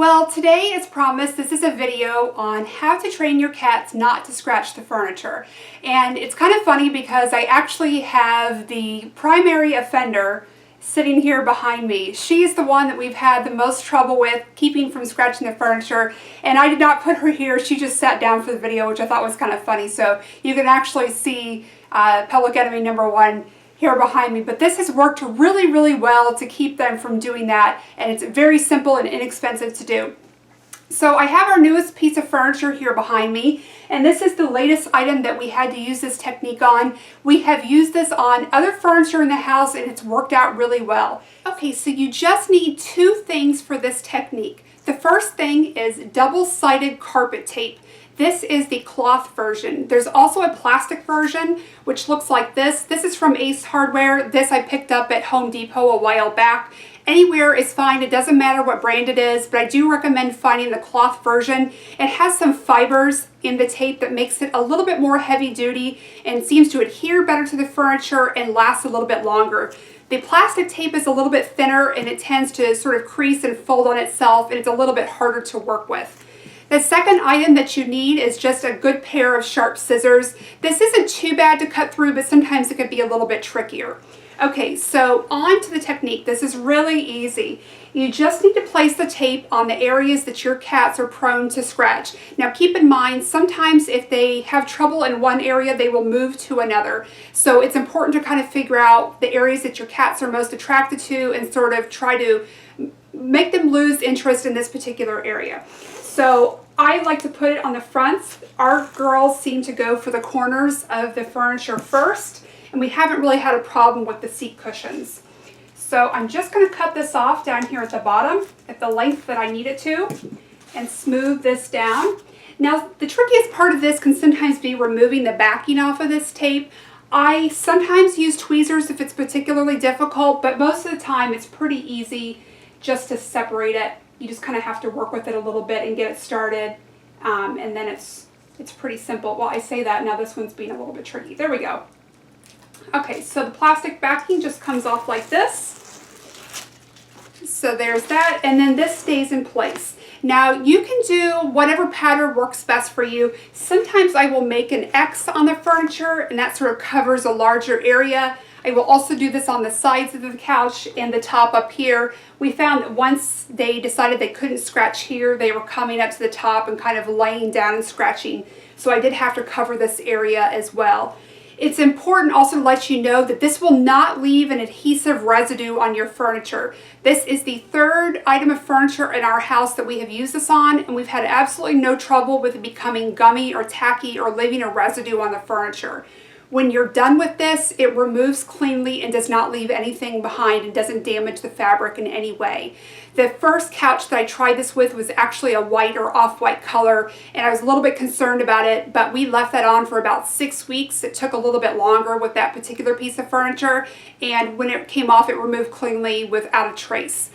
Well, today, as promised, this is a video on how to train your cats not to scratch the furniture. And it's kind of funny because I actually have the primary offender sitting here behind me. She's the one that we've had the most trouble with keeping from scratching the furniture, and I did not put her here. She just sat down for the video, which I thought was kind of funny. So you can actually see public enemy number one here behind me, but this has worked really well to keep them from doing that, and it's very simple and inexpensive to do. So I have our newest piece of furniture here behind me, and this is the latest item that we had to use this technique on. We have used this on other furniture in the house and it's worked out really well. Okay, so you just need two things for this technique. The first thing is double-sided carpet tape. This is the cloth version. There's also a plastic version, which looks like this. This is from Ace Hardware. This I picked up at Home Depot a while back. Anywhere is fine. It doesn't matter what brand it is, but I do recommend finding the cloth version. It has some fibers in the tape that makes it a little bit more heavy duty and seems to adhere better to the furniture and last a little bit longer. The plastic tape is a little bit thinner and it tends to sort of crease and fold on itself, and it's a little bit harder to work with. The second item that you need is just a good pair of sharp scissors. This isn't too bad to cut through, but sometimes it can be a little bit trickier. Okay, so on to the technique. This is really easy. You just need to place the tape on the areas that your cats are prone to scratch. Now keep in mind, sometimes if they have trouble in one area, they will move to another. So it's important to kind of figure out the areas that your cats are most attracted to and sort of try to make them lose interest in this particular area. So I like to put it on the fronts. Our girls seem to go for the corners of the furniture first, and we haven't really had a problem with the seat cushions. So I'm just going to cut this off down here at the bottom at the length that I need it to and smooth this down. Now the trickiest part of this can sometimes be removing the backing off of this tape. I sometimes use tweezers if it's particularly difficult, but most of the time it's pretty easy just to separate it. You just kind of have to work with it a little bit and get it started, and then it's pretty simple. Well, I say that, now this one's being a little bit tricky. There we go. Okay, so the plastic backing just comes off like this. So there's that, and then this stays in place. Now you can do whatever pattern works best for you. Sometimes I will make an X on the furniture, and that sort of covers a larger area. I will also do this on the sides of the couch and the top up here. We found that once they decided they couldn't scratch here, they were coming up to the top and kind of laying down and scratching. So I did have to cover this area as well. It's important also to let you know that this will not leave an adhesive residue on your furniture. This is the third item of furniture in our house that we have used this on, and we've had absolutely no trouble with it becoming gummy or tacky or leaving a residue on the furniture. When you're done with this, it removes cleanly and does not leave anything behind and doesn't damage the fabric in any way. The first couch that I tried this with was actually a white or off-white color, and I was a little bit concerned about it, but we left that on for about 6 weeks. It took a little bit longer with that particular piece of furniture, and when it came off, it removed cleanly without a trace.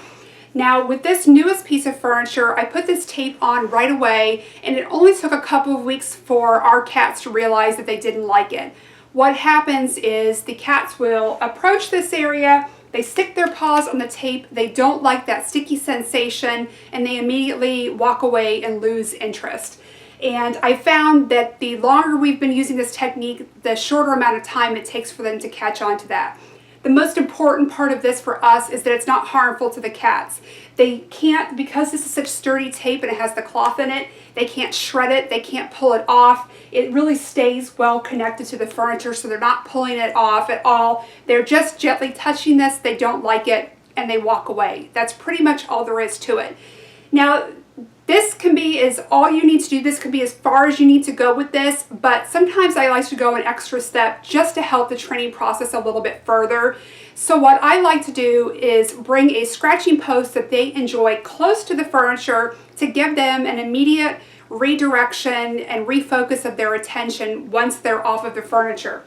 Now with this newest piece of furniture, I put this tape on right away, and it only took a couple of weeks for our cats to realize that they didn't like it. What happens is the cats will approach this area, they stick their paws on the tape, they don't like that sticky sensation, and they immediately walk away and lose interest. And I found that the longer we've been using this technique, the shorter amount of time it takes for them to catch on to that. The most important part of this for us is that it's not harmful to the cats. They can't, because this is such sturdy tape and it has the cloth in it, they can't shred it, they can't pull it off. It really stays well connected to the furniture, so they're not pulling it off at all. They're just gently touching this, they don't like it, and they walk away. That's pretty much all there is to it. Now, this can be all you need to do. This can be as far as you need to go with this, but sometimes I like to go an extra step just to help the training process a little bit further. So what I like to do is bring a scratching post that they enjoy close to the furniture to give them an immediate redirection and refocus of their attention once they're off of the furniture.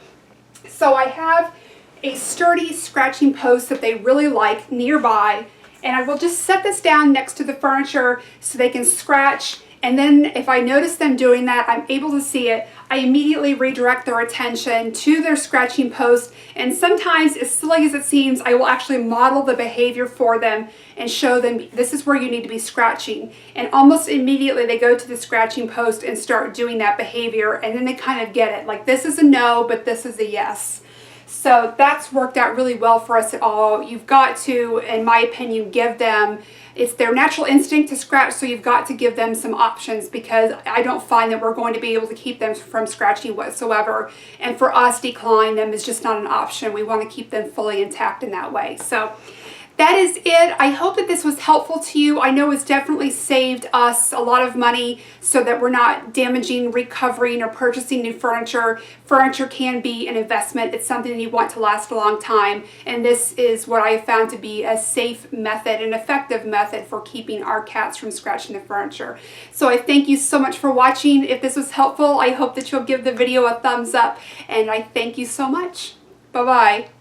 So I have a sturdy scratching post that they really like nearby, and I will just set this down next to the furniture so they can scratch And then if I notice them doing that, I'm able to see it, I immediately redirect their attention to their scratching post. And sometimes, as silly as it seems, I will actually model the behavior for them and show them this is where you need to be scratching. And almost immediately they go to the scratching post and start doing that behavior, and then they kind of get it. Like, this is a no, but this is a yes. So that's worked out really well for us all. You've got to, in my opinion, give them, it's their natural instinct to scratch, so you've got to give them some options, because I don't find that we're going to be able to keep them from scratching whatsoever. And for us, decline them is just not an option. We want to keep them fully intact in that way. So that is it. I hope that this was helpful to you. I know it's definitely saved us a lot of money so that we're not damaging, recovering, or purchasing new furniture. Furniture can be an investment. It's something that you want to last a long time. And this is what I have found to be a safe method, an effective method for keeping our cats from scratching the furniture. So I thank you so much for watching. If this was helpful, I hope that you'll give the video a thumbs up. And I thank you so much. Bye-bye.